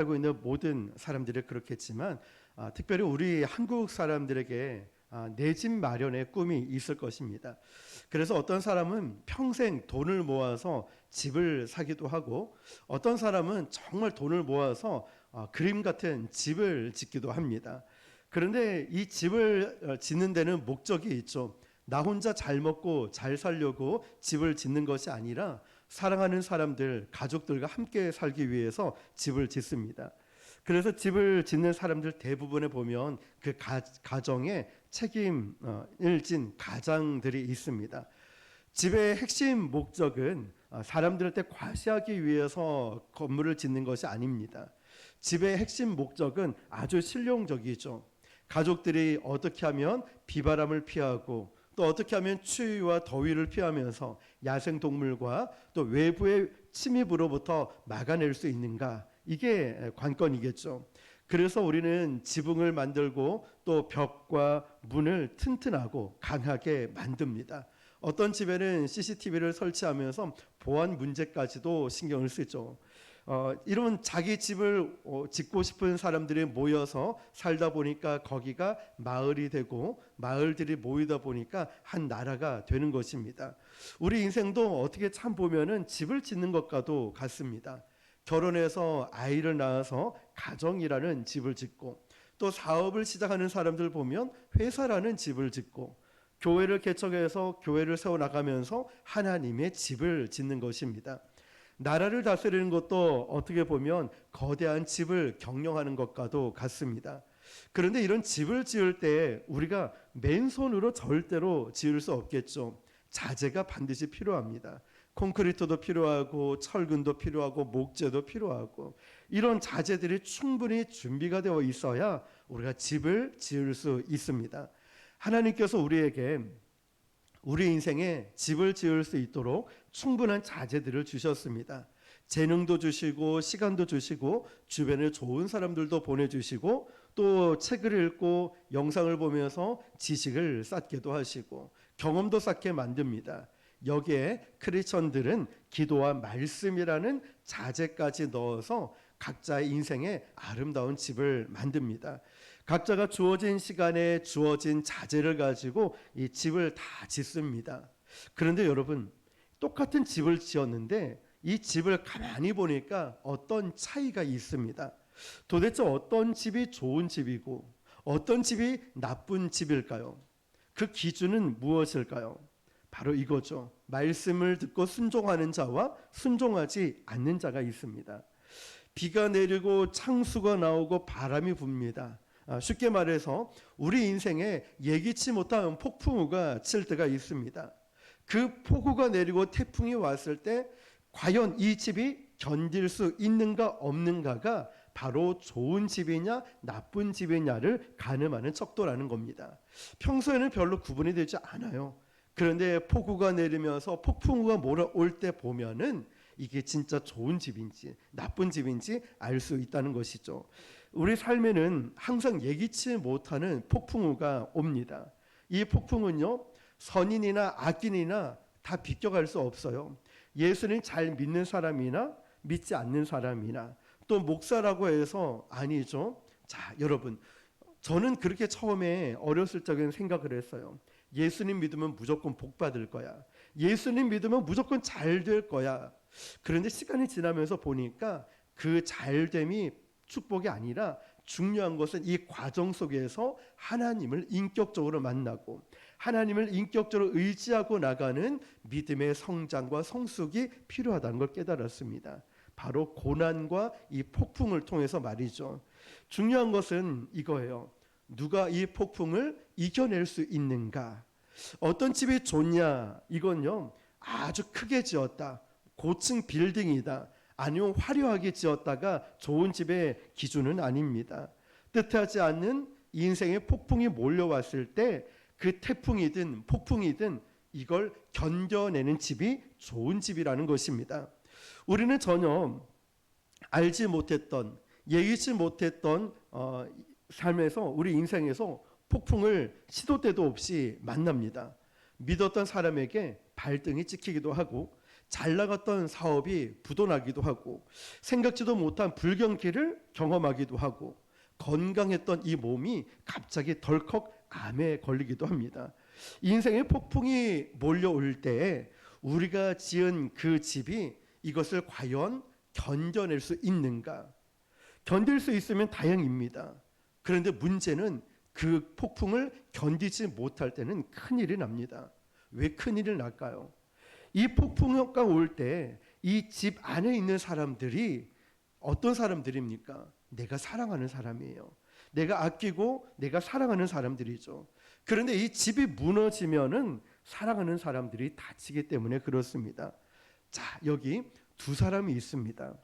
살고 있는 모든 사람들이 그렇겠지만 특별히 우리 한국 사람들에게 내 집 마련의 꿈이 있을 것입니다. 그래서 어떤 사람은 평생 돈을 모아서 집을 사기도 하고 어떤 사람은 정말 돈을 모아서 그림 같은 집을 짓기도 합니다. 그런데 이 집을 짓는 데는 목적이 있죠. 나 혼자 잘 먹고 잘 살려고 집을 짓는 것이 아니라 사랑하는 사람들, 가족들과 함께 살기 위해서 집을 짓습니다. 그래서 집을 짓는 사람들 대부분에 보면 그 가정에 책임을 진 가장들이 있습니다. 집의 핵심 목적은 사람들한테 과시하기 위해서 건물을 짓는 것이 아닙니다. 집의 핵심 목적은 아주 실용적이죠. 가족들이 어떻게 하면 비바람을 피하고 또 어떻게 하면 추위와 더위를 피하면서 야생동물과 또 외부의 침입으로부터 막아낼 수 있는가, 이게 관건이겠죠. 그래서 우리는 지붕을 만들고 또 벽과 문을 튼튼하고 강하게 만듭니다. 어떤 집에는 CCTV를 설치하면서 보안 문제까지도 신경을 쓰죠. 이런 자기 집을 짓고 싶은 사람들이 모여서 살다 보니까 거기가 마을이 되고 마을들이 모이다 보니까 한 나라가 되는 것입니다. 우리 인생도 어떻게 참 보면은 집을 짓는 것과도 같습니다. 결혼해서 아이를 낳아서 가정이라는 집을 짓고 또 사업을 시작하는 사람들 보면 회사라는 집을 짓고 교회를 개척해서 교회를 세워나가면서 하나님의 집을 짓는 것입니다. 나라를 다스리는 것도 어떻게 보면 거대한 집을 경영하는 것과도 같습니다. 그런데 이런 집을 지을 때 우리가 맨손으로 절대로 지을 수 없겠죠. 자재가 반드시 필요합니다. 콘크리트도 필요하고 철근도 필요하고 목재도 필요하고 이런 자재들이 충분히 준비가 되어 있어야 우리가 집을 지을 수 있습니다. 하나님께서 우리에게 우리 인생에 집을 지을 수 있도록 충분한 자재들을 주셨습니다. 재능도 주시고 시간도 주시고 주변에 좋은 사람들도 보내주시고 또 책을 읽고 영상을 보면서 지식을 쌓게도 하시고 경험도 쌓게 만듭니다. 여기에 크리스천들은 기도와 말씀이라는 자재까지 넣어서 각자의 인생에 아름다운 집을 만듭니다. 각자가 주어진 시간에 주어진 자재를 가지고 이 집을 다 짓습니다. 그런데 여러분, 똑같은 집을 지었는데 이 집을 가만히 보니까 어떤 차이가 있습니다. 도대체 어떤 집이 좋은 집이고 어떤 집이 나쁜 집일까요? 그 기준은 무엇일까요? 바로 이거죠. 말씀을 듣고 순종하는 자와 순종하지 않는 자가 있습니다. 비가 내리고 창수가 나오고 바람이 붑니다. 쉽게 말해서 우리 인생에 예기치 못한 폭풍우가 칠 때가 있습니다. 그 폭우가 내리고 태풍이 왔을 때 과연 이 집이 견딜 수 있는가 없는가가 바로 좋은 집이냐 나쁜 집이냐를 가늠하는 척도라는 겁니다. 평소에는 별로 구분이 되지 않아요. 그런데 폭우가 내리면서 폭풍우가 몰아올 때 보면은 이게 진짜 좋은 집인지 나쁜 집인지 알 수 있다는 것이죠. 우리 삶에는 항상 예기치 못하는 폭풍우가 옵니다. 이 폭풍은요, 선인이나 악인이나 다 비껴갈 수 없어요. 예수님 잘 믿는 사람이나 믿지 않는 사람이나 또 목사라고 해서 아니죠. 자, 여러분, 저는 그렇게 처음에 어렸을 적에는 생각을 했어요. 예수님 믿으면 무조건 복 받을 거야. 예수님 믿으면 무조건 잘 될 거야. 그런데 시간이 지나면서 보니까 그 잘됨이 축복이 아니라 중요한 것은 이 과정 속에서 하나님을 인격적으로 만나고 하나님을 인격적으로 의지하고 나가는 믿음의 성장과 성숙이 필요하다는 걸 깨달았습니다. 바로 고난과 이 폭풍을 통해서 말이죠. 중요한 것은 이거예요. 누가 이 폭풍을 이겨낼 수 있는가? 어떤 집이 좋냐? 이건요, 아주 크게 지었다. 고층 빌딩이다. 아니면 화려하게 지었다가 좋은 집의 기준은 아닙니다. 뜻하지 않는 인생의 폭풍이 몰려왔을 때 그 태풍이든 폭풍이든 이걸 견뎌내는 집이 좋은 집이라는 것입니다. 우리는 전혀 알지 못했던 예기치 못했던 삶에서 우리 인생에서 폭풍을 시도 때도 없이 만납니다. 믿었던 사람에게 발등이 찍히기도 하고 잘 나갔던 사업이 부도나기도 하고 생각지도 못한 불경기를 경험하기도 하고 건강했던 이 몸이 갑자기 덜컥 암에 걸리기도 합니다. 인생의 폭풍이 몰려올 때 우리가 지은 그 집이 이것을 과연 견뎌낼 수 있는가? 견딜 수 있으면 다행입니다. 그런데 문제는 그 폭풍을 견디지 못할 때는 큰일이 납니다. 왜 큰일이 날까요? 이 폭풍가 올 때 이 집 안에 있는 사람들이 어떤 사람들입니까? 내가 사랑하는 사람이에요. 내가 아끼고 내가 사랑하는 사람들이죠. 그런데 이 집이 무너지면은 사랑하는 사람들이 다치기 때문에 그렇습니다. 자, 여기 두 사람이 있습니다.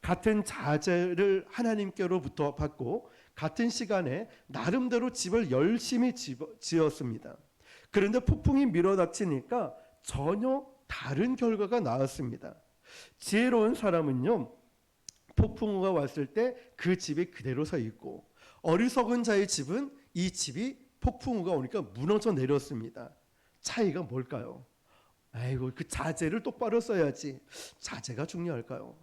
같은 자재를 하나님께로부터 받고 같은 시간에 나름대로 집을 열심히 지었습니다. 그런데 폭풍이 밀어닥치니까 전혀 다른 결과가 나왔습니다. 지혜로운 사람은요, 폭풍우가 왔을 때 그 집이 그대로 서 있고, 어리석은 자의 집은 이 집이 폭풍우가 오니까 무너져 내렸습니다. 차이가 뭘까요? 아이고, 그 자재를 똑바로 써야지. 자재가 중요할까요?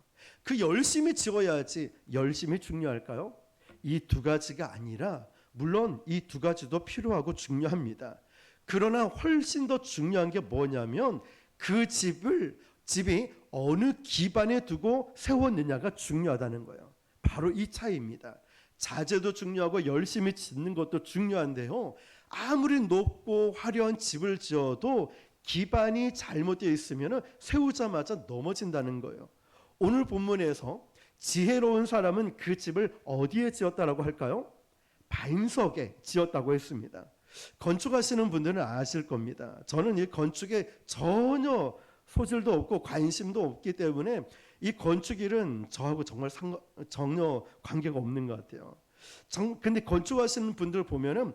그 열심히 지어야지. 열심히 중요할까요? 이 두 가지가 아니라, 물론 이 두 가지도 필요하고 중요합니다. 그러나 훨씬 더 중요한 게 뭐냐면 그 집이 어느 기반에 두고 세웠느냐가 중요하다는 거예요. 바로 이 차이입니다. 자재도 중요하고 열심히 짓는 것도 중요한데요. 아무리 높고 화려한 집을 지어도 기반이 잘못되어 있으면 세우자마자 넘어진다는 거예요. 오늘 본문에서 지혜로운 사람은 그 집을 어디에 지었다라고 할까요? 반석에 지었다고 했습니다. 건축하시는 분들은 아실 겁니다. 저는 이 건축에 전혀 소질도 없고 관심도 없기 때문에 이 건축 일은 저하고 정말 전혀 관계가 없는 것 같아요. 근데 건축하시는 분들 보면은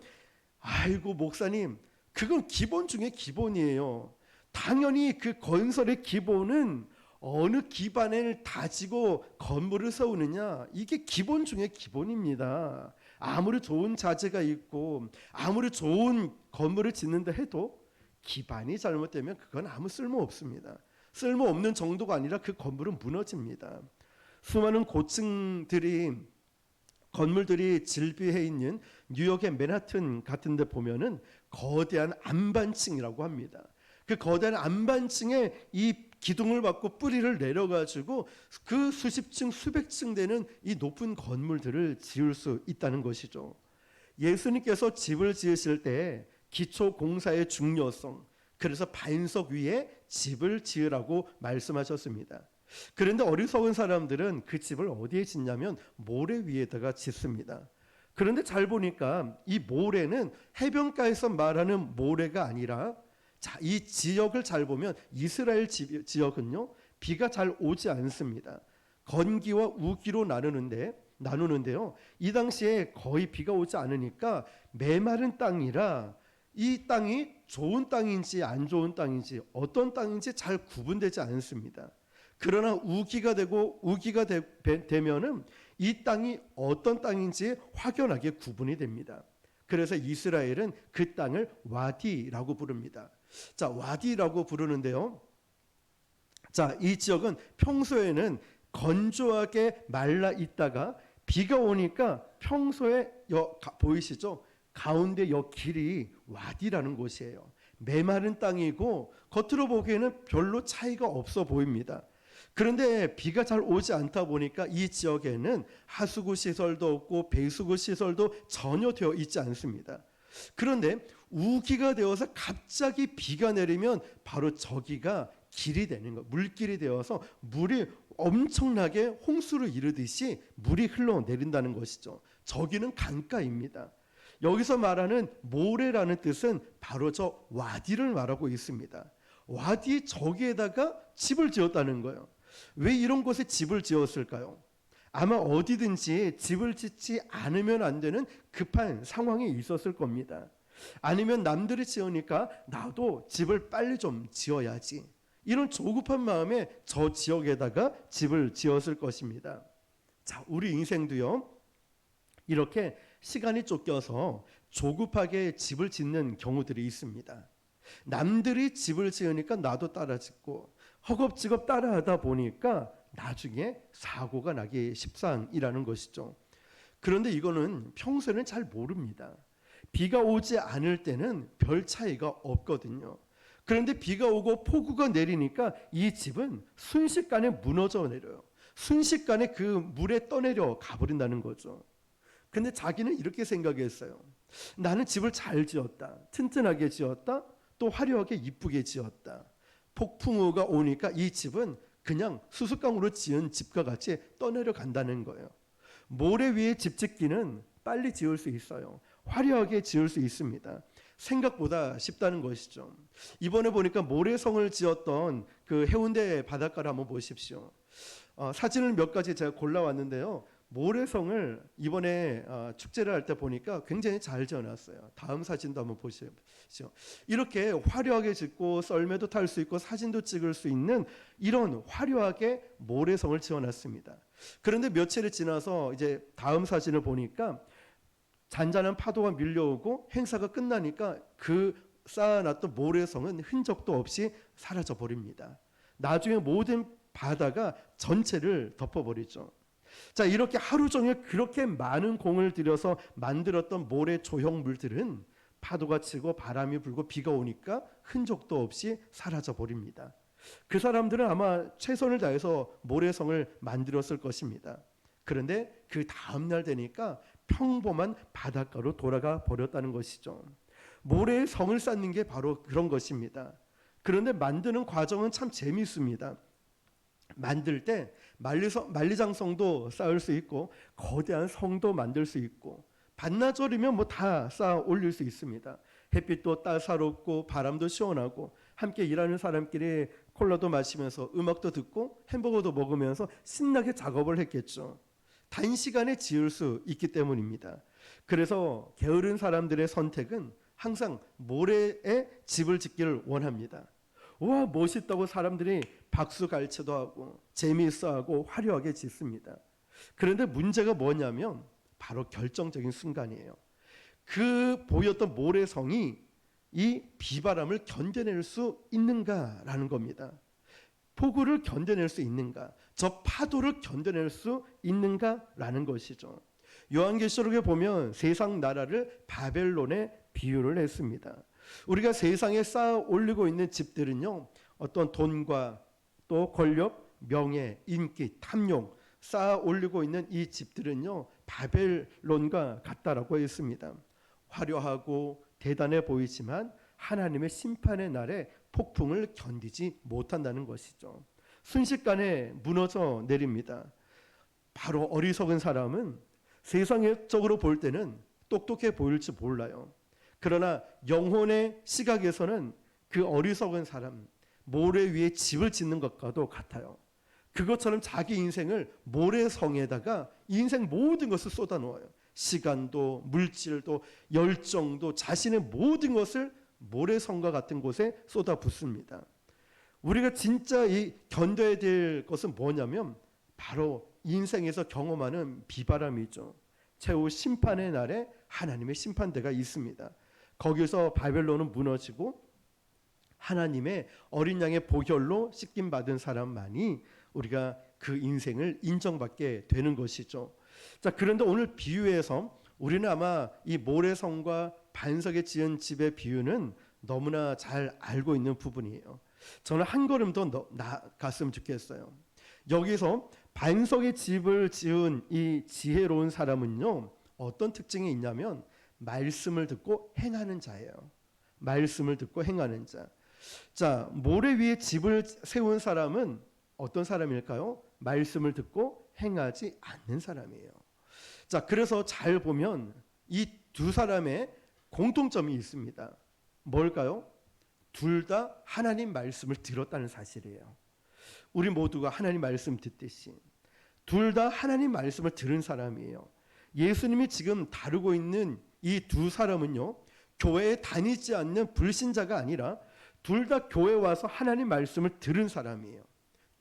아이고 목사님, 그건 기본 중에 기본이에요. 당연히 그 건설의 기본은 어느 기반을 다지고 건물을 세우느냐, 이게 기본 중에 기본입니다. 아무리 좋은 자재가 있고 아무리 좋은 건물을 짓는다 해도 기반이 잘못되면 그건 아무 쓸모 없습니다. 쓸모없는 정도가 아니라 그 건물은 무너집니다. 수많은 고층들이 건물들이 질비해 있는 뉴욕의 맨하튼 같은 데 보면은 거대한 안반층이라고 합니다. 그 거대한 안반층에 이 기둥을 받고 뿌리를 내려가지고 그 수십 층 수백 층 되는 이 높은 건물들을 지을 수 있다는 것이죠. 예수님께서 집을 지으실 때 기초 공사의 중요성, 그래서 반석 위에 집을 지으라고 말씀하셨습니다. 그런데 어리석은 사람들은 그 집을 어디에 짓냐면 모래 위에다가 짓습니다. 그런데 잘 보니까 이 모래는 해변가에서 말하는 모래가 아니라, 자, 이 지역을 잘 보면 이스라엘 지역은요, 비가 잘 오지 않습니다. 건기와 우기로 나누는데요. 이 당시에 거의 비가 오지 않으니까 메마른 땅이라 이 땅이 좋은 땅인지 안 좋은 땅인지 어떤 땅인지 잘 구분되지 않습니다. 그러나 우기가 되면은 이 땅이 어떤 땅인지 확연하게 구분이 됩니다. 그래서 이스라엘은 그 땅을 와디라고 부릅니다. 자, 와디라고 부르는데요. 자, 이 지역은 평소에는 건조하게 말라 있다가 비가 오니까 평소에 보이시죠? 가운데 길이 와디라는 곳이에요. 메마른 땅이고 겉으로 보기에는 별로 차이가 없어 보입니다. 그런데 비가 잘 오지 않다 보니까 이 지역에는 하수구 시설도 없고 배수구 시설도 전혀 되어 있지 않습니다. 그런데 우기가 되어서 갑자기 비가 내리면 바로 저기가 길이 되는 거, 물길이 되어서 물이 엄청나게 홍수를 이루듯이 물이 흘러내린다는 것이죠. 저기는 강가입니다. 여기서 말하는 모래라는 뜻은 바로 저 와디를 말하고 있습니다. 와디 저기에다가 집을 지었다는 거예요. 왜 이런 곳에 집을 지었을까요? 아마 어디든지 집을 짓지 않으면 안 되는 급한 상황이 있었을 겁니다. 아니면 남들이 지으니까 나도 집을 빨리 좀 지어야지, 이런 조급한 마음에 저 지역에다가 집을 지었을 것입니다. 자, 우리 인생도요, 이렇게 시간이 쫓겨서 조급하게 집을 짓는 경우들이 있습니다. 남들이 집을 지으니까 나도 따라 짓고, 허겁지겁 따라하다 보니까 나중에 사고가 나기 십상이라는 것이죠. 그런데 이거는 평소에는 잘 모릅니다. 비가 오지 않을 때는 별 차이가 없거든요. 그런데 비가 오고 폭우가 내리니까 이 집은 순식간에 무너져 내려요. 순식간에 그 물에 떠내려 가버린다는 거죠. 근데 자기는 이렇게 생각했어요. 나는 집을 잘 지었다. 튼튼하게 지었다. 또 화려하게 이쁘게 지었다. 폭풍우가 오니까 이 집은 그냥 수수깡으로 지은 집과 같이 떠내려 간다는 거예요. 모래 위에 집 짓기는 빨리 지을 수 있어요. 화려하게 지을 수 있습니다. 생각보다 쉽다는 것이죠. 이번에 보니까 모래성을 지었던 그 해운대 바닷가를 한번 보십시오. 사진을 몇 가지 제가 골라왔는데요. 모래성을 이번에 축제를 할 때 보니까 굉장히 잘 지어놨어요. 다음 사진도 한번 보십시오. 이렇게 화려하게 짓고 썰매도 탈 수 있고 사진도 찍을 수 있는 이런 화려하게 모래성을 지어놨습니다. 그런데 며칠이 지나서 이제 다음 사진을 보니까 잔잔한 파도가 밀려오고 행사가 끝나니까 그 쌓아놨던 모래성은 흔적도 없이 사라져 버립니다. 나중에 모든 바다가 전체를 덮어버리죠. 자, 이렇게 하루 종일 그렇게 많은 공을 들여서 만들었던 모래 조형물들은 파도가 치고 바람이 불고 비가 오니까 흔적도 없이 사라져 버립니다. 그 사람들은 아마 최선을 다해서 모래성을 만들었을 것입니다. 그런데 그 다음 날 되니까 평범한 바닷가로 돌아가 버렸다는 것이죠. 모래의 성을 쌓는 게 바로 그런 것입니다. 그런데 만드는 과정은 참 재미있습니다. 만들 때 만리장성도 쌓을 수 있고 거대한 성도 만들 수 있고 반나절이면 뭐 다 쌓아 올릴 수 있습니다. 햇빛도 따사롭고 바람도 시원하고 함께 일하는 사람끼리 콜라도 마시면서 음악도 듣고 햄버거도 먹으면서 신나게 작업을 했겠죠. 단시간에 지을 수 있기 때문입니다. 그래서 게으른 사람들의 선택은 항상 모래에 집을 짓기를 원합니다. 와, 멋있다고 사람들이 박수갈채도 하고 재미있어하고 화려하게 짓습니다. 그런데 문제가 뭐냐면 바로 결정적인 순간이에요. 그 보였던 모래성이 이 비바람을 견뎌낼 수 있는가라는 겁니다. 폭우를 견뎌낼 수 있는가, 저 파도를 견뎌낼 수 있는가라는 것이죠. 요한계시록에 보면 세상 나라를 바벨론에 비유를 했습니다. 우리가 세상에 쌓아 올리고 있는 집들은요, 어떤 돈과 또 권력, 명예, 인기, 탐욕 쌓아 올리고 있는 이 집들은요, 바벨론과 같다라고 했습니다. 화려하고 대단해 보이지만 하나님의 심판의 날에 폭풍을 견디지 못한다는 것이죠. 순식간에 무너져 내립니다. 바로 어리석은 사람은 세상적으로 볼 때는 똑똑해 보일지 몰라요. 그러나 영혼의 시각에서는 그 어리석은 사람, 모래 위에 집을 짓는 것과도 같아요. 그것처럼 자기 인생을 모래성에다가 인생 모든 것을 쏟아놓아요. 시간도 물질도 열정도 자신의 모든 것을 모래성과 같은 곳에 쏟아붓습니다. 우리가 진짜 견뎌야 될 것은 뭐냐면 바로 인생에서 경험하는 비바람이죠. 최후 심판의 날에 하나님의 심판대가 있습니다. 거기서 바벨론은 무너지고 하나님의 어린 양의 보혈로 씻김받은 사람만이 우리가 그 인생을 인정받게 되는 것이죠. 자, 그런데 오늘 비유에서 우리는 아마 이 모래성과 반석에 지은 집의 비유는 너무나 잘 알고 있는 부분이에요. 저는 한 걸음 더 나아갔으면 좋겠어요. 여기서 반석의 집을 지은 이 지혜로운 사람은요, 어떤 특징이 있냐면 말씀을 듣고 행하는 자예요. 말씀을 듣고 행하는 자. 자, 모래 위에 집을 세운 사람은 어떤 사람일까요? 말씀을 듣고 행하지 않는 사람이에요. 자, 그래서 잘 보면 이 두 사람의 공통점이 있습니다. 뭘까요? 둘 다 하나님 말씀을 들었다는 사실이에요. 우리 모두가 하나님 말씀 듣듯이 둘 다 하나님 말씀을 들은 사람이에요. 예수님이 지금 다루고 있는 이 두 사람은요, 교회에 다니지 않는 불신자가 아니라 둘 다 교회 와서 하나님 말씀을 들은 사람이에요.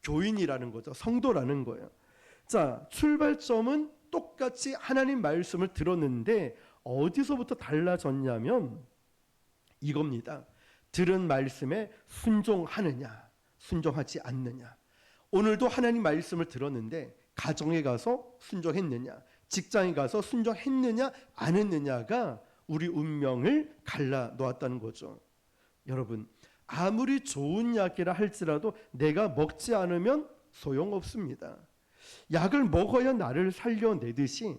교인이라는 거죠. 성도라는 거예요. 자, 출발점은 똑같이 하나님 말씀을 들었는데 어디서부터 달라졌냐면 이겁니다. 들은 말씀에 순종하느냐, 순종하지 않느냐? 오늘도 하나님 말씀을 들었는데 가정에 가서 순종했느냐? 직장에 가서 순종했느냐 안 했느냐가 우리 운명을 갈라 놓았다는 거죠. 여러분, 아무리 좋은 약이라 할지라도 내가 먹지 않으면 소용없습니다. 약을 먹어야 나를 살려내듯이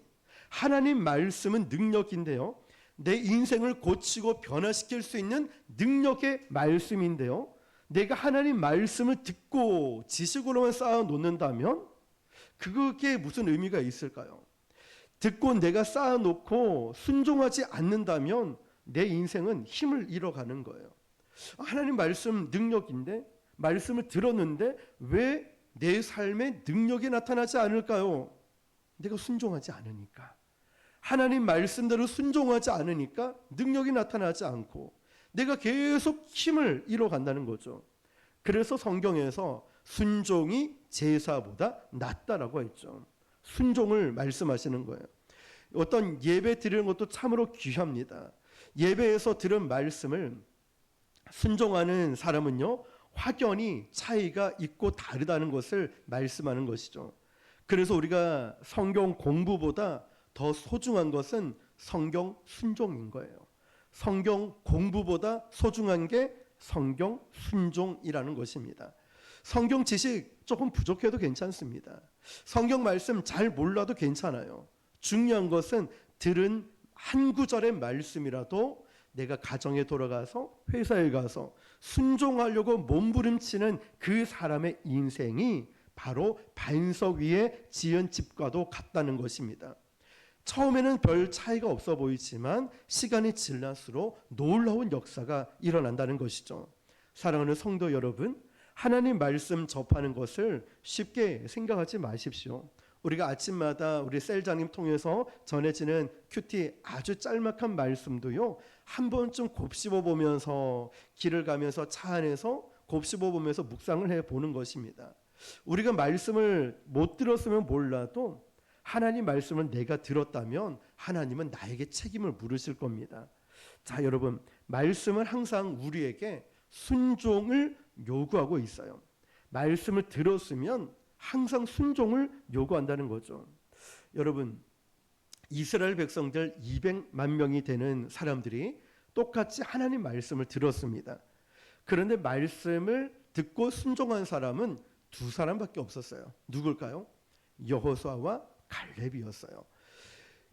하나님 말씀은 능력인데요, 내 인생을 고치고 변화시킬 수 있는 능력의 말씀인데요, 내가 하나님 말씀을 듣고 지식으로만 쌓아 놓는다면 그게 무슨 의미가 있을까요? 듣고 내가 쌓아 놓고 순종하지 않는다면 내 인생은 힘을 잃어가는 거예요. 하나님 말씀 능력인데, 말씀을 들었는데 왜 내 삶에 능력이 나타나지 않을까요? 내가 순종하지 않으니까. 하나님 말씀대로 순종하지 않으니까 능력이 나타나지 않고 내가 계속 힘을 잃어간다는 거죠. 그래서 성경에서 순종이 제사보다 낫다라고 했죠. 순종을 말씀하시는 거예요. 어떤 예배 드리는 것도 참으로 귀합니다. 예배에서 들은 말씀을 순종하는 사람은요, 확연히 차이가 있고 다르다는 것을 말씀하는 것이죠. 그래서 우리가 성경 공부보다 더 소중한 것은 성경 순종인 거예요. 성경 공부보다 소중한 게 성경 순종이라는 것입니다. 성경 지식 조금 부족해도 괜찮습니다. 성경 말씀 잘 몰라도 괜찮아요. 중요한 것은 들은 한 구절의 말씀이라도 내가 가정에 돌아가서 회사에 가서 순종하려고 몸부림치는 그 사람의 인생이 바로 반석 위에 지은 집과도 같다는 것입니다. 처음에는 별 차이가 없어 보이지만 시간이 지날수록 놀라운 역사가 일어난다는 것이죠. 사랑하는 성도 여러분, 하나님 말씀 접하는 것을 쉽게 생각하지 마십시오. 우리가 아침마다 우리 셀장님 통해서 전해지는 큐티 아주 짤막한 말씀도요, 한 번쯤 곱씹어 보면서 길을 가면서 차 안에서 곱씹어 보면서 묵상을 해보는 것입니다. 우리가 말씀을 못 들었으면 몰라도 하나님 말씀을 내가 들었다면 하나님은 나에게 책임을 물으실 겁니다. 자, 여러분, 말씀은 항상 우리에게 순종을 요구하고 있어요. 말씀을 들었으면 항상 순종을 요구한다는 거죠. 여러분, 이스라엘 백성들 200만 명이 되는 사람들이 똑같이 하나님 말씀을 들었습니다. 그런데 말씀을 듣고 순종한 사람은 두 사람밖에 없었어요. 누굴까요? 여호수아와 갈렙이었어요.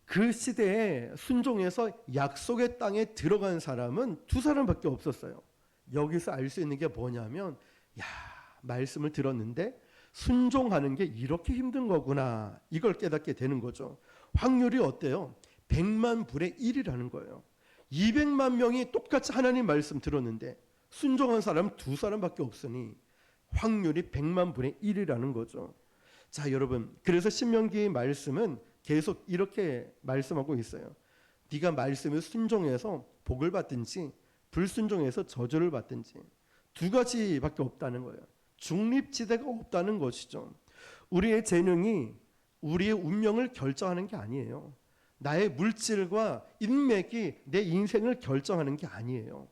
그 시대에 순종해서 약속의 땅에 들어간 사람은 두 사람밖에 없었어요. 여기서 알 수 있는 게 뭐냐면, 말씀을 들었는데 순종하는 게 이렇게 힘든 거구나, 이걸 깨닫게 되는 거죠. 확률이 어때요? 100만 분의 1이라는 거예요. 200만 명이 똑같이 하나님 말씀 들었는데 순종한 사람은 두 사람밖에 없으니 확률이 100만 분의 1이라는 거죠. 자, 여러분, 그래서 신명기 말씀은 계속 이렇게 말씀하고 있어요. 네가 말씀에 순종해서 복을 받든지 불순종해서 저주를 받든지, 두 가지밖에 없다는 거예요. 중립지대가 없다는 것이죠. 우리의 재능이 우리의 운명을 결정하는 게 아니에요. 나의 물질과 인맥이 내 인생을 결정하는 게 아니에요.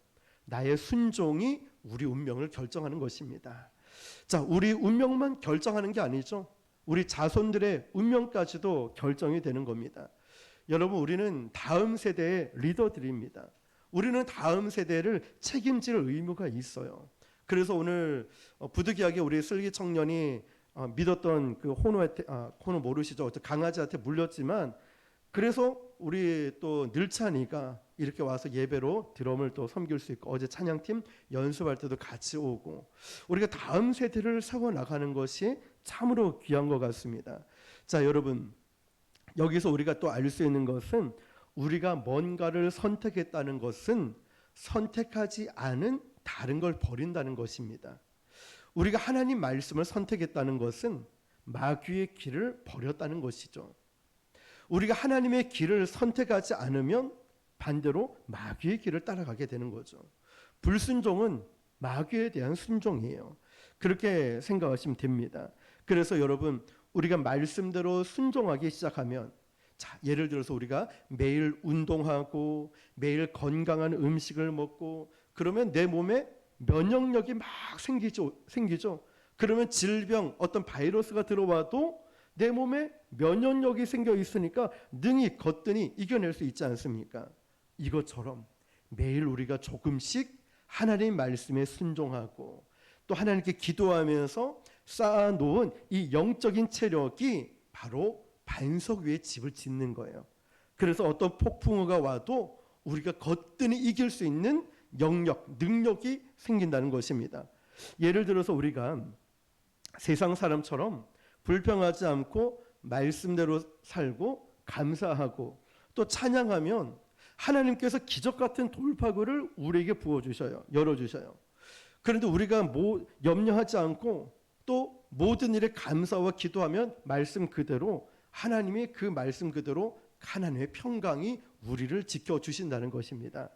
나의 순종이 우리 운명을 결정하는 것입니다. 자, 우리 운명만 결정하는 게 아니죠. 우리 자손들의 운명까지도 결정이 되는 겁니다. 여러분, 우리는 다음 세대의 리더들입니다. 우리는 다음 세대를 책임질 의무가 있어요. 그래서 오늘 부득이하게 우리 슬기 청년이 믿었던 그 호노 모르시죠? 강아지한테 물렸지만, 그래서 우리 또 늘찬이가 이렇게 와서 예배로 드럼을 또 섬길 수 있고, 어제 찬양팀 연습할 때도 같이 오고, 우리가 다음 세대를 세워 나가는 것이 참으로 귀한 것 같습니다. 자, 여러분, 여기서 우리가 또 알 수 있는 것은, 우리가 뭔가를 선택했다는 것은 선택하지 않은 다른 걸 버린다는 것입니다. 우리가 하나님 말씀을 선택했다는 것은 마귀의 길을 버렸다는 것이죠. 우리가 하나님의 길을 선택하지 않으면 반대로 마귀의 길을 따라가게 되는 거죠. 불순종은 마귀에 대한 순종이에요. 그렇게 생각하시면 됩니다. 그래서 여러분, 우리가 말씀대로 순종하기 시작하면, 자, 예를 들어서 우리가 매일 운동하고 매일 건강한 음식을 먹고 그러면 내 몸에 면역력이 막 생기죠. 그러면 질병, 어떤 바이러스가 들어와도 내 몸에 면역력이 생겨 있으니까 능히 거뜬히 이겨낼 수 있지 않습니까? 이것처럼 매일 우리가 조금씩 하나님 말씀에 순종하고 또 하나님께 기도하면서 쌓아놓은 이 영적인 체력이 바로 반석 위에 집을 짓는 거예요. 그래서 어떤 폭풍우가 와도 우리가 거뜬히 이길 수 있는 영역, 능력이 생긴다는 것입니다. 예를 들어서 우리가 세상 사람처럼 불평하지 않고 말씀대로 살고 감사하고 또 찬양하면 하나님께서 기적 같은 돌파구를 우리에게 부어주셔요. 열어주셔요. 그런데 우리가 염려하지 않고 또 모든 일에 감사와 기도하면 말씀 그대로 하나님이 그 말씀 그대로 하나님의 평강이 우리를 지켜주신다는 것입니다.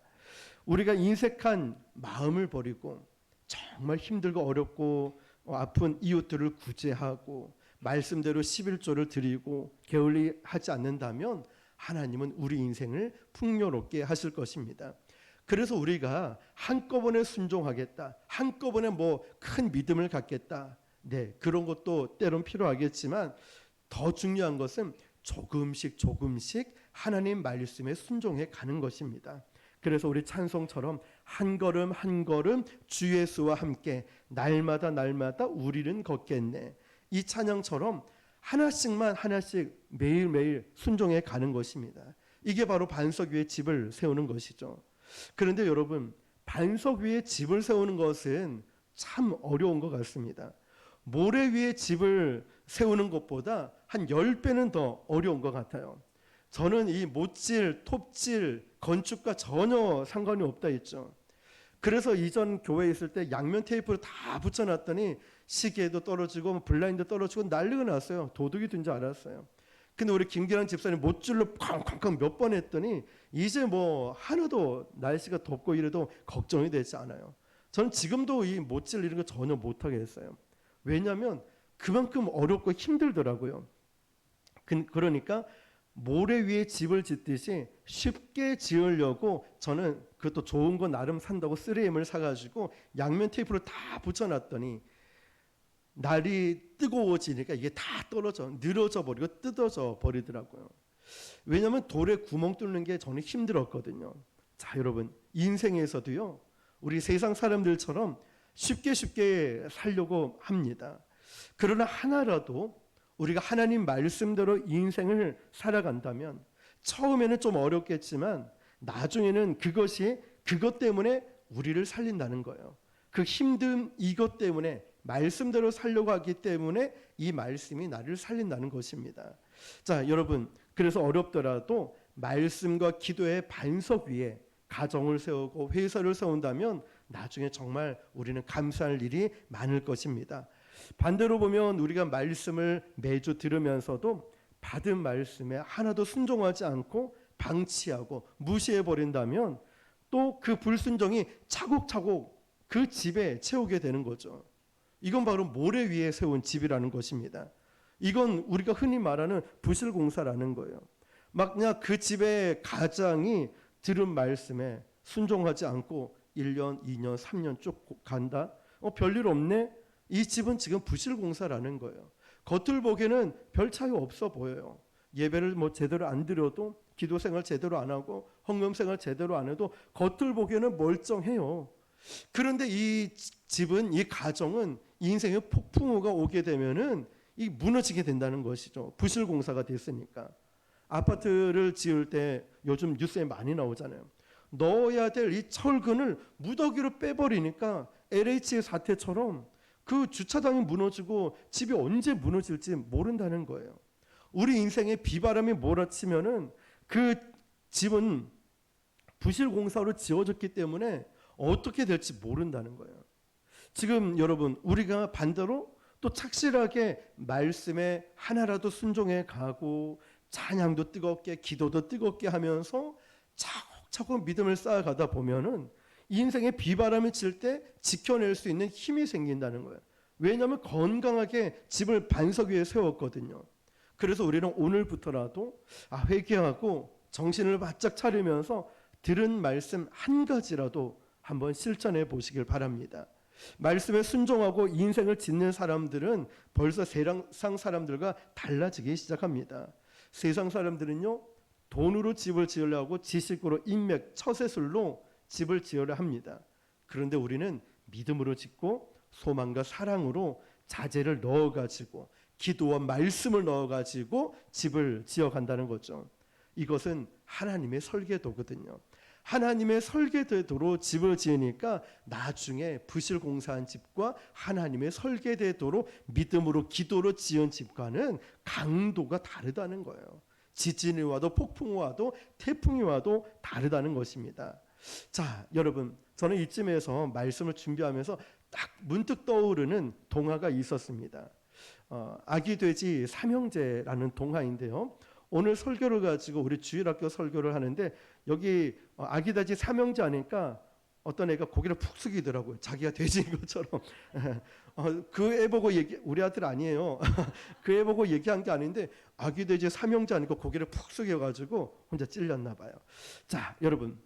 우리가 인색한 마음을 버리고 정말 힘들고 어렵고 아픈 이웃들을 구제하고 말씀대로 11조를 드리고 게을리하지 않는다면 하나님은 우리 인생을 풍요롭게 하실 것입니다. 그래서 우리가 한꺼번에 순종하겠다, 한꺼번에 큰 믿음을 갖겠다, 그런 것도 때론 필요하겠지만 더 중요한 것은 조금씩 하나님 말씀에 순종해 가는 것입니다. 그래서 우리 찬송처럼 한 걸음 한 걸음 주 예수와 함께 날마다 우리는 걷겠네, 이 찬양처럼 하나씩 매일매일 순종해 가는 것입니다. 이게 바로 반석 위에 집을 세우는 것이죠. 그런데 여러분, 반석 위에 집을 세우는 것은 참 어려운 것 같습니다. 모래 위에 집을 세우는 것보다 한 10배는 더 어려운 것 같아요. 저는 이 못질, 톱질, 건축과 전혀 상관이 없다 했죠. 그래서 이전 교회에 있을 때 양면 테이프를 다 붙여놨더니 시계도 떨어지고 블라인드 떨어지고 난리가 났어요. 도둑이 든 줄 알았어요. 근데 우리 김기란 집사님 못질로 쾅쾅쾅 몇 번 했더니 이제 하나도 날씨가 덥고 이래도 걱정이 되지 않아요. 저는 지금도 이 못질 이런 거 전혀 못하게 했어요. 왜냐하면 그만큼 어렵고 힘들더라고요. 그러니까 모래 위에 집을 짓듯이 쉽게 지으려고 저는 그것도 좋은 거 나름 산다고 3M을 사가지고 양면 테이프를 다 붙여놨더니 날이 뜨거워지니까 이게 다 늘어져 버리고 뜯어져 버리더라고요. 왜냐하면 돌에 구멍 뚫는 게 저는 힘들었거든요. 자, 여러분, 인생에서도요, 우리 세상 사람들처럼 쉽게 살려고 합니다. 그러나 하나라도 우리가 하나님 말씀대로 인생을 살아간다면 처음에는 좀 어렵겠지만 나중에는 그것 때문에 우리를 살린다는 거예요. 그 힘든 이것 때문에 말씀대로 살려고 하기 때문에 이 말씀이 나를 살린다는 것입니다. 자, 여러분, 그래서 어렵더라도 말씀과 기도의 반석 위에 가정을 세우고 회사를 세운다면 나중에 정말 우리는 감사할 일이 많을 것입니다. 반대로 보면 우리가 말씀을 매주 들으면서도 받은 말씀에 하나도 순종하지 않고 방치하고 무시해 버린다면 또 그 불순종이 차곡차곡 그 집에 채우게 되는 거죠. 이건 바로 모래 위에 세운 집이라는 것입니다. 이건 우리가 흔히 말하는 부실공사라는 거예요. 만약 그 집의 가장이 들은 말씀에 순종하지 않고 1년, 2년, 3년 쭉 간다? 별일 없네? 이 집은 지금 부실공사라는 거예요. 겉을 보기에는 별 차이 없어 보여요. 예배를 제대로 안 드려도, 기도생활 제대로 안 하고, 헌금생활 제대로 안 해도 겉을 보기에는 멀쩡해요. 그런데 이 집은, 이 가정은 인생의 폭풍우가 오게 되면은 이 무너지게 된다는 것이죠. 부실공사가 됐으니까. 아파트를 지을 때 요즘 뉴스에 많이 나오잖아요. 넣어야 될 이 철근을 무더기로 빼버리니까 LH 사태처럼 그 주차장이 무너지고 집이 언제 무너질지 모른다는 거예요. 우리 인생에 비바람이 몰아치면은 그 집은 부실공사로 지어졌기 때문에 어떻게 될지 모른다는 거예요. 지금 여러분, 우리가 반대로 또 착실하게 말씀에 하나라도 순종해 가고 찬양도 뜨겁게, 기도도 뜨겁게 하면서 차곡차곡 믿음을 쌓아가다 보면은 인생에 비바람이 칠 때 지켜낼 수 있는 힘이 생긴다는 거예요. 왜냐하면 건강하게 집을 반석 위에 세웠거든요. 그래서 우리는 오늘부터라도 회개하고 정신을 바짝 차리면서 들은 말씀 한 가지라도 한번 실천해 보시길 바랍니다. 말씀에 순종하고 인생을 짓는 사람들은 벌써 세상 사람들과 달라지기 시작합니다. 세상 사람들은요, 돈으로 집을 지으려고 지식으로 인맥, 처세술로 집을 지으려 합니다. 그런데 우리는 믿음으로 짓고 소망과 사랑으로 자재를 넣어가지고 기도와 말씀을 넣어가지고 집을 지어간다는 거죠. 이것은 하나님의 설계도거든요. 하나님의 설계대도로 집을 지으니까 나중에 부실공사한 집과 하나님의 설계대도로 믿음으로 기도로 지은 집과는 강도가 다르다는 거예요. 지진이 와도 폭풍이 와도 태풍이 와도 다르다는 것입니다. 자, 여러분, 저는 이쯤에서 말씀을 준비하면서 딱 문득 떠오르는 동화가 있었습니다. 아기 돼지 삼형제라는 동화인데요. 오늘 설교를 가지고 우리 주일학교 설교를 하는데 여기 아기 돼지 삼형제 하니까 어떤 애가 고개를 푹 숙이더라고요. 자기가 돼지인 것처럼. 그 애 보고 우리 아들 아니에요. 그 애 보고 얘기한 게 아닌데 아기 돼지 삼형제 하니까 고개를 푹 숙여가지고 혼자 찔렸나 봐요. 자, 여러분,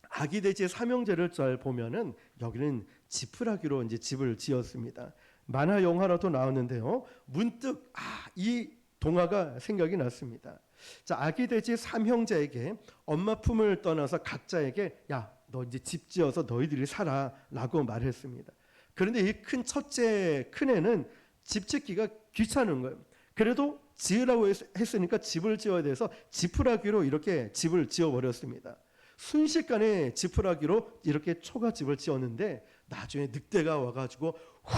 아기 돼지의 삼형제를 잘 보면은 여기는 지푸라기로 이제 집을 지었습니다. 만화 영화로도 나왔는데요. 문득 이 동화가 생각이 났습니다. 자, 아기 돼지 삼형제에게 엄마 품을 떠나서 각자에게 야, 너 이제 집 지어서 너희들이 살아라고 말했습니다. 그런데 이 큰 첫째 큰애는 집 짓기가 귀찮은 거예요. 그래도 지으라고 했으니까 집을 지어야 돼서 지푸라기로 이렇게 집을 지어버렸습니다. 순식간에 지푸라기로 이렇게 초가집을 지었는데 나중에 늑대가 와가지고 후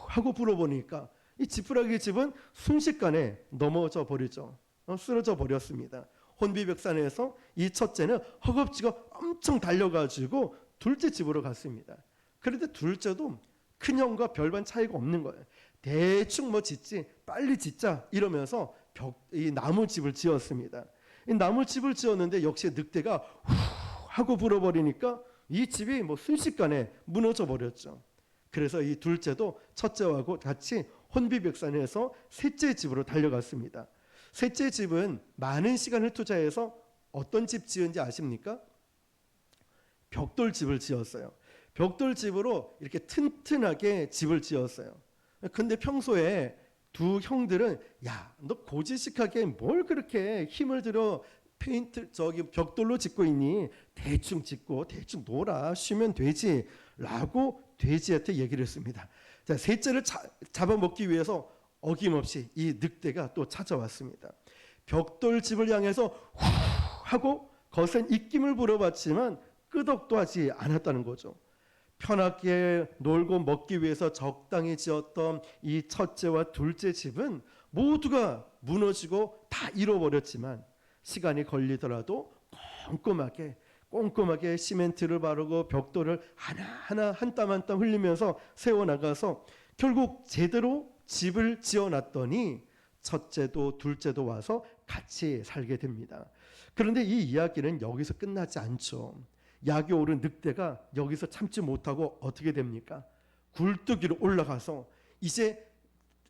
하고 불어보니까 이 지푸라기 집은 순식간에 넘어져 버리죠. 쓰러져 버렸습니다. 혼비백산에서 이 첫째는 허겁지겁 엄청 달려가지고 둘째 집으로 갔습니다. 그런데 둘째도 큰형과 별반 차이가 없는 거예요. 대충 뭐 짓지, 빨리 짓자 이러면서 이 나무집을 지었습니다. 이 나무집을 지었는데 역시 늑대가 후 하고 불어버리니까 이 집이 뭐 순식간에 무너져 버렸죠. 그래서 이 둘째도 첫째와 같이 혼비백산에서 셋째 집으로 달려갔습니다. 셋째 집은 많은 시간을 투자해서 어떤 집 지은지 아십니까? 벽돌집을 지었어요. 벽돌집으로 이렇게 튼튼하게 집을 지었어요. 근데 평소에 두 형들은 야, 너 고지식하게 뭘 그렇게 힘을 들여 벽돌로 짓고 있니? 대충 짓고 대충 놀아, 쉬면 되지 라고 돼지한테 얘기를 했습니다. 자, 셋째를 잡아먹기 위해서 어김없이 이 늑대가 또 찾아왔습니다. 벽돌집을 향해서 후 하고 거센 입김을 불어봤지만 끄덕도 하지 않았다는 거죠. 편하게 놀고 먹기 위해서 적당히 지었던 이 첫째와 둘째 집은 모두가 무너지고 다 잃어버렸지만 시간이 걸리더라도 꼼꼼하게 시멘트를 바르고 벽돌을 하나하나 한 땀 한 땀 흘리면서 세워나가서 결국 제대로 집을 지어놨더니 첫째도 둘째도 와서 같이 살게 됩니다. 그런데 이 이야기는 여기서 끝나지 않죠. 약이 오른 늑대가 여기서 참지 못하고 어떻게 됩니까? 굴뚝 위로 올라가서 이제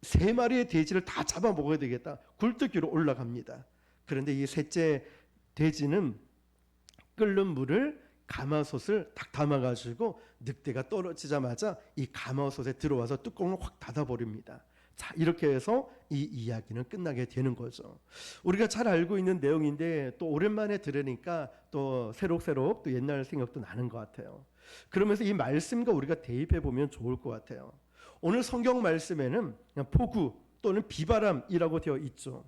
3마리의 돼지를 다 잡아먹어야 되겠다. 굴뚝 위로 올라갑니다. 그런데 이 셋째 돼지는 끓는 물을 가마솥을 딱 담아가지고 늑대가 떨어지자마자 이 가마솥에 들어와서 뚜껑을 확 닫아버립니다. 자, 이렇게 해서 이 이야기는 끝나게 되는 거죠. 우리가 잘 알고 있는 내용인데 또 오랜만에 들으니까 또 새록새록 또 옛날 생각도 나는 것 같아요. 그러면서 이 말씀과 우리가 대입해 보면 좋을 것 같아요. 오늘 성경 말씀에는 그냥 폭우 또는 비바람이라고 되어 있죠.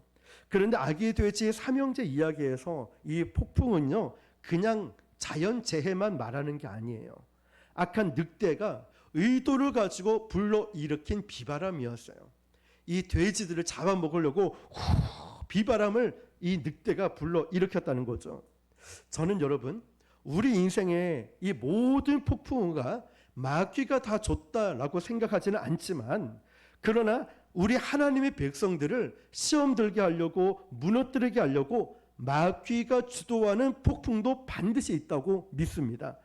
그런데 아기 돼지의 삼형제 이야기에서 이 폭풍은요, 그냥 자연재해만 말하는 게 아니에요. 악한 늑대가 의도를 가지고 불러일으킨 비바람이었어요. 이 돼지들을 잡아먹으려고 비바람을 이 늑대가 불러일으켰다는 거죠. 저는 여러분, 우리 인생의 이 모든 폭풍우가 마귀가 다 줬다라고 생각하지는 않지만, 그러나 우리 하나님의 백성들을 시험 들게 하려고, 무너뜨리게 하려고 마귀가 주도하는 폭풍도 반드시 있다고 믿습니다.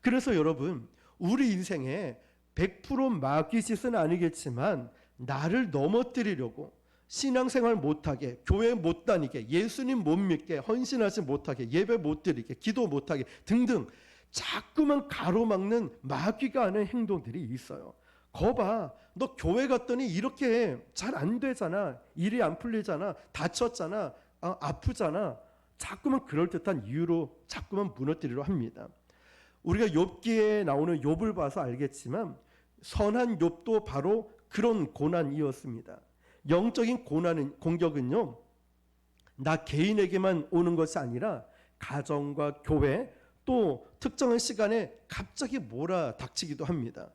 그래서 여러분, 우리 인생에 100% 마귀 짓은 아니겠지만 나를 넘어뜨리려고 신앙생활 못하게, 교회 못 다니게, 예수님 못 믿게, 헌신하지 못하게, 예배 못 드리게, 기도 못하게 등등 자꾸만 가로막는 마귀가 하는 행동들이 있어요. 거봐, 너 교회 갔더니 이렇게 잘 안 되잖아. 일이 안 풀리잖아. 다쳤잖아. 아프잖아. 자꾸만 그럴듯한 이유로 자꾸만 무너뜨리려 합니다. 우리가 욥기에 나오는 욥을 봐서 알겠지만 선한 욥도 바로 그런 고난이었습니다. 영적인 공격은요, 나 개인에게만 오는 것이 아니라 가정과 교회, 또 특정한 시간에 갑자기 몰아닥치기도 합니다.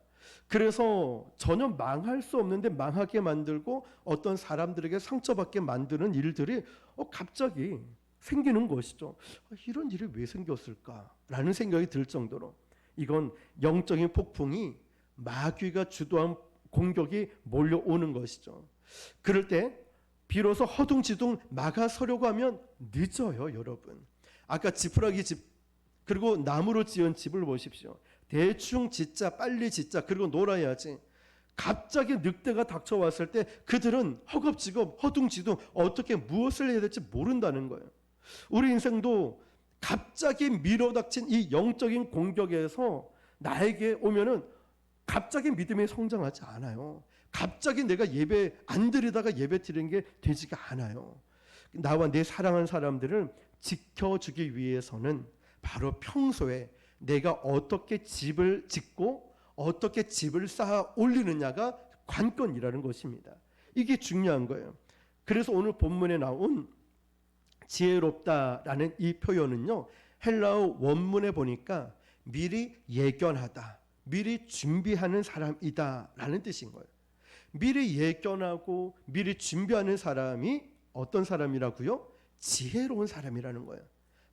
그래서 전혀 망할 수 없는데 망하게 만들고 어떤 사람들에게 상처받게 만드는 일들이 갑자기 생기는 것이죠. 이런 일이 왜 생겼을까라는 생각이 들 정도로 이건 영적인 폭풍이 마귀가 주도한 공격이 몰려오는 것이죠. 그럴 때 비로소 허둥지둥 막아서려고 하면 늦어요, 여러분. 아까 지푸라기 집 그리고 나무로 지은 집을 보십시오. 대충 짓자, 빨리 짓자, 그리고 놀아야지. 갑자기 늑대가 닥쳐왔을 때 그들은 허겁지겁 허둥지둥 어떻게 무엇을 해야 될지 모른다는 거예요. 우리 인생도 갑자기 밀어닥친 이 영적인 공격에서 나에게 오면은 갑자기 믿음이 성장하지 않아요. 갑자기 내가 예배 안 드리다가 예배 드리는 게 되지가 않아요. 나와 내 사랑하는 사람들을 지켜주기 위해서는 바로 평소에 내가 어떻게 집을 짓고 어떻게 집을 쌓아 올리느냐가 관건이라는 것입니다. 이게 중요한 거예요. 그래서 오늘 본문에 나온 지혜롭다라는 이 표현은요, 헬라어 원문에 보니까 미리 예견하다, 미리 준비하는 사람이다 라는 뜻인 거예요. 미리 예견하고 미리 준비하는 사람이 어떤 사람이라고요? 지혜로운 사람이라는 거예요.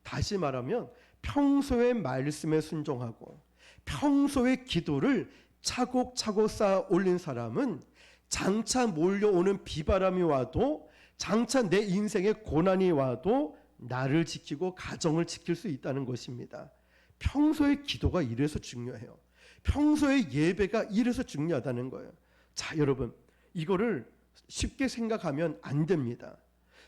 다시 말하면 평소의 말씀에 순종하고 평소의 기도를 차곡차곡 쌓아 올린 사람은 장차 몰려오는 비바람이 와도, 장차 내 인생에 고난이 와도 나를 지키고 가정을 지킬 수 있다는 것입니다. 평소의 기도가 이래서 중요해요. 평소의 예배가 이래서 중요하다는 거예요. 자, 여러분, 이거를 쉽게 생각하면 안 됩니다.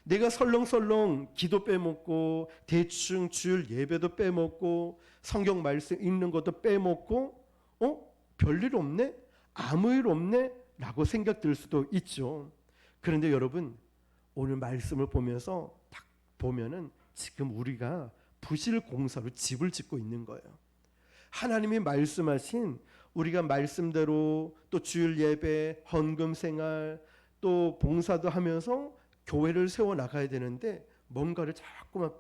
내가 설렁설렁 기도 빼먹고 대충 주일 예배도 빼먹고 성경 말씀 읽는 것도 빼먹고 별일 없네? 아무 일 없네? 라고 생각될 수도 있죠. 그런데 여러분, 오늘 말씀을 보면서 딱 보면은 지금 우리가 부실 공사로 집을 짓고 있는 거예요. 하나님이 말씀하신 우리가 말씀대로 또 주일 예배, 헌금 생활, 또 봉사도 하면서 교회를 세워 나가야 되는데 뭔가를 자꾸만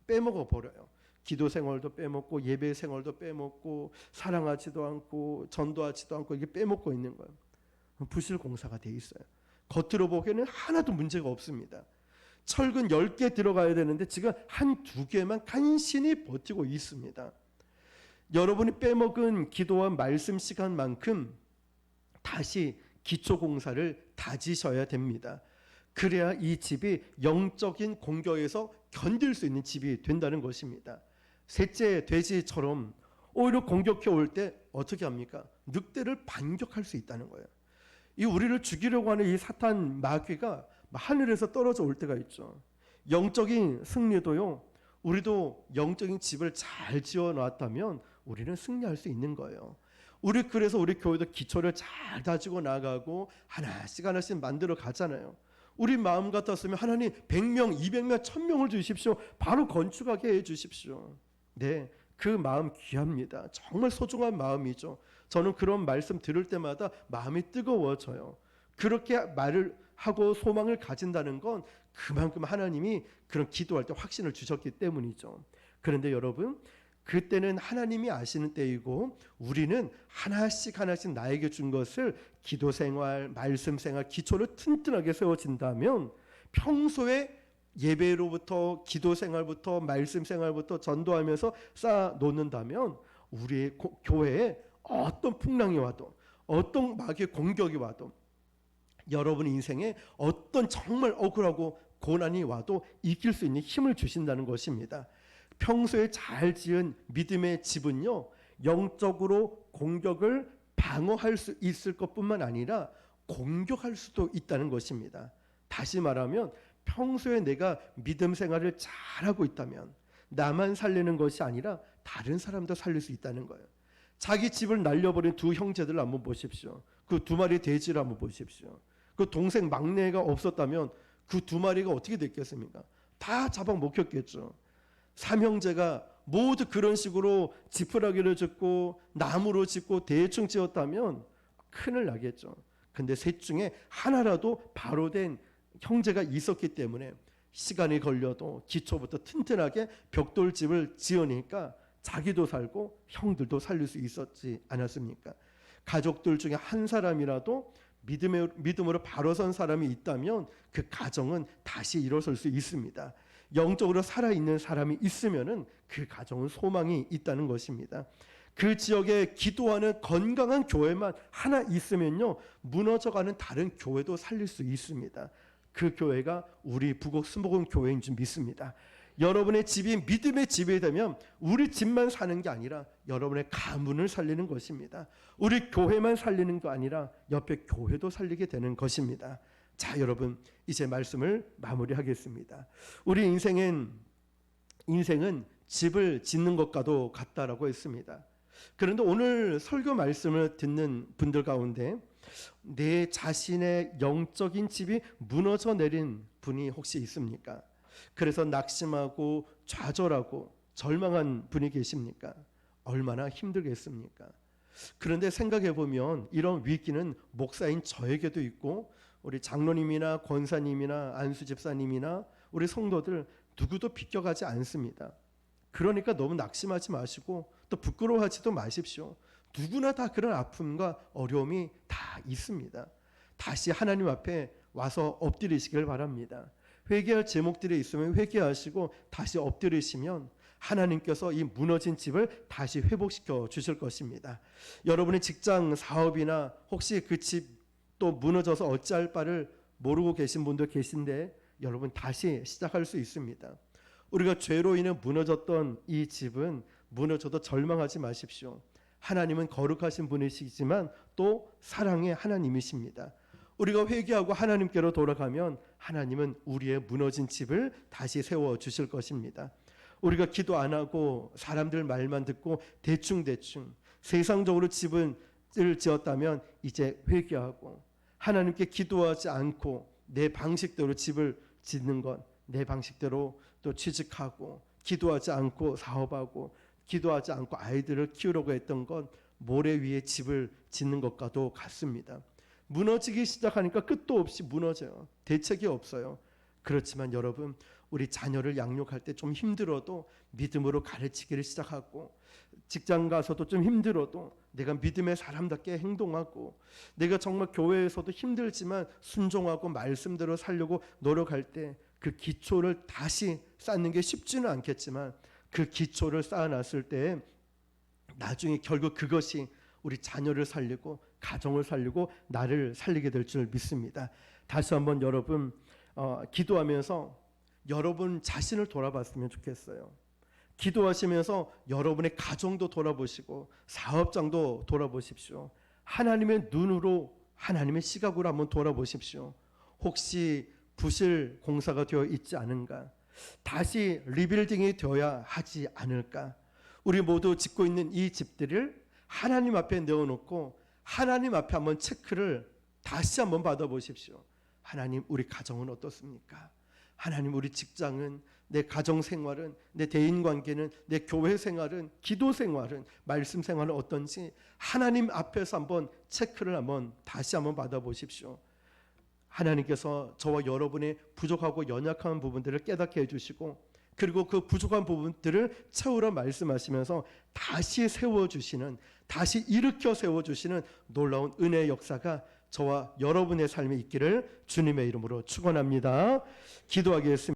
빼먹어 버려요. 기도 생활도 빼먹고 예배 생활도 빼먹고 사랑하지도 않고 전도하지도 않고 이게 빼먹고 있는 거예요. 부실 공사가 돼 있어요. 겉으로 보기에는 하나도 문제가 없습니다. 철근 10개 들어가야 되는데 지금 한 2개만 간신히 버티고 있습니다. 여러분이 빼먹은 기도와 말씀 시간만큼 다시 기초 공사를 다지셔야 됩니다. 그래야 이 집이 영적인 공격에서 견딜 수 있는 집이 된다는 것입니다. 셋째 돼지처럼 오히려 공격해 올 때 어떻게 합니까? 늑대를 반격할 수 있다는 거예요. 이 우리를 죽이려고 하는 이 사탄 마귀가 하늘에서 떨어져 올 때가 있죠. 영적인 승리도요, 우리도 영적인 집을 잘 지어 놨다면 우리는 승리할 수 있는 거예요. 그래서 우리 교회도 기초를 잘 다지고 나가고 하나씩 하나씩 만들어 가잖아요. 우리 마음 같았으면 하나님 100명, 200명, 1000명을 주십시오. 바로 건축하게 해 주십시오. 네, 그 마음 귀합니다. 정말 소중한 마음이죠. 저는 그런 말씀 들을 때마다 마음이 뜨거워져요. 그렇게 말을 하고 소망을 가진다는 건 그만큼 하나님이 그런 기도할 때 확신을 주셨기 때문이죠. 그런데 여러분, 그때는 하나님이 아시는 때이고 우리는 하나씩 하나씩 나에게 준 것을 기도 생활, 말씀 생활, 기초를 튼튼하게 세워진다면 평소에 예배로부터 기도 생활부터 말씀 생활부터 전도하면서 쌓아 놓는다면 우리의 교회에 어떤 풍랑이 와도 어떤 마귀의 공격이 와도 여러분 인생에 어떤 정말 억울하고 고난이 와도 이길 수 있는 힘을 주신다는 것입니다. 평소에 잘 지은 믿음의 집은요, 영적으로 공격을 방어할 수 있을 것뿐만 아니라 공격할 수도 있다는 것입니다. 다시 말하면 평소에 내가 믿음 생활을 잘하고 있다면, 나만 살리는 것이 아니라 다른 사람도 살릴 수 있다는 거예요. 자기 집을 날려버린 두 형제들을 한번 보십시오. 그 두 마리 돼지를 한번 보십시오. 그 동생 막내가 없었다면 그 두 마리가 어떻게 됐겠습니까? 다 잡아먹혔겠죠. 삼형제가 모두 그런 식으로 지푸라기를 짓고 나무로 짓고 대충 지었다면 큰일 나겠죠. 근데 셋 중에 하나라도 바로 된 형제가 있었기 때문에 시간이 걸려도 기초부터 튼튼하게 벽돌집을 지으니까 자기도 살고 형들도 살릴 수 있었지 않았습니까? 가족들 중에 한 사람이라도 믿음으로 바로 선 사람이 있다면 그 가정은 다시 일어설 수 있습니다. 영적으로 살아있는 사람이 있으면은 그 가정은 소망이 있다는 것입니다. 그 지역에 기도하는 건강한 교회만 하나 있으면요, 무너져가는 다른 교회도 살릴 수 있습니다. 그 교회가 우리 부곡 수목원 교회인 줄 믿습니다. 여러분의 집이 믿음의 집이 되면 우리 집만 사는 게 아니라 여러분의 가문을 살리는 것입니다. 우리 교회만 살리는 게 아니라 옆에 교회도 살리게 되는 것입니다. 자, 여러분, 이제 말씀을 마무리하겠습니다. 우리 인생은 집을 짓는 것과도 같다라고 했습니다. 그런데 오늘 설교 말씀을 듣는 분들 가운데 내 자신의 영적인 집이 무너져 내린 분이 혹시 있습니까? 그래서 낙심하고 좌절하고 절망한 분이 계십니까? 얼마나 힘들겠습니까? 그런데 생각해 보면 이런 위기는 목사인 저에게도 있고 우리 장로님이나 권사님이나 안수집사님이나 우리 성도들 누구도 비껴가지 않습니다. 그러니까 너무 낙심하지 마시고 또 부끄러워하지도 마십시오. 누구나 다 그런 아픔과 어려움이 다 있습니다. 다시 하나님 앞에 와서 엎드리시길 바랍니다. 회개할 제목들이 있으면 회개하시고 다시 엎드리시면 하나님께서 이 무너진 집을 다시 회복시켜 주실 것입니다. 여러분의 직장 사업이나 혹시 그 집 또 무너져서 어찌할 바를 모르고 계신 분도 계신데 여러분 다시 시작할 수 있습니다. 우리가 죄로 인해 무너졌던 이 집은 무너져도 절망하지 마십시오. 하나님은 거룩하신 분이시지만 또 사랑의 하나님이십니다. 우리가 회개하고 하나님께로 돌아가면 하나님은 우리의 무너진 집을 다시 세워 주실 것입니다. 우리가 기도 안 하고 사람들 말만 듣고 대충 세상적으로 집을 지었다면 이제 회개하고 하나님께 기도하지 않고 내 방식대로 집을 짓는 것, 내 방식대로 또 취직하고 기도하지 않고 사업하고 기도하지 않고 아이들을 키우려고 했던 건 모래 위에 집을 짓는 것과도 같습니다. 무너지기 시작하니까 끝도 없이 무너져요. 대책이 없어요. 그렇지만 여러분, 우리 자녀를 양육할 때 좀 힘들어도 믿음으로 가르치기를 시작하고 직장 가서도 좀 힘들어도 내가 믿음의 사람답게 행동하고 내가 정말 교회에서도 힘들지만 순종하고 말씀대로 살려고 노력할 때 그 기초를 다시 쌓는 게 쉽지는 않겠지만 그 기초를 쌓아놨을 때 나중에 결국 그것이 우리 자녀를 살리고 가정을 살리고 나를 살리게 될 줄 믿습니다. 다시 한번 여러분 기도하면서 여러분 자신을 돌아봤으면 좋겠어요. 기도하시면서 여러분의 가정도 돌아보시고 사업장도 돌아보십시오. 하나님의 눈으로 하나님의 시각으로 한번 돌아보십시오. 혹시 부실 공사가 되어 있지 않은가? 다시 리빌딩이 되어야 하지 않을까? 우리 모두 짓고 있는 이 집들을 하나님 앞에 내어놓고 하나님 앞에 한번 체크를 다시 한번 받아보십시오. 하나님, 우리 가정은 어떻습니까? 하나님, 우리 직장은, 내 가정 생활은, 내 대인 관계는, 내 교회 생활은, 기도 생활은, 말씀 생활은 어떤지 하나님 앞에서 한번 체크를 한번 다시 한번 받아보십시오. 하나님께서 저와 여러분의 부족하고 연약한 부분들을 깨닫게 해주시고 그리고 그 부족한 부분들을 채우라 말씀하시면서 다시 세워주시는, 다시 일으켜 세워주시는 놀라운 은혜의 역사가 저와 여러분의 삶에 있기를 주님의 이름으로 축원합니다. 기도하겠습니다.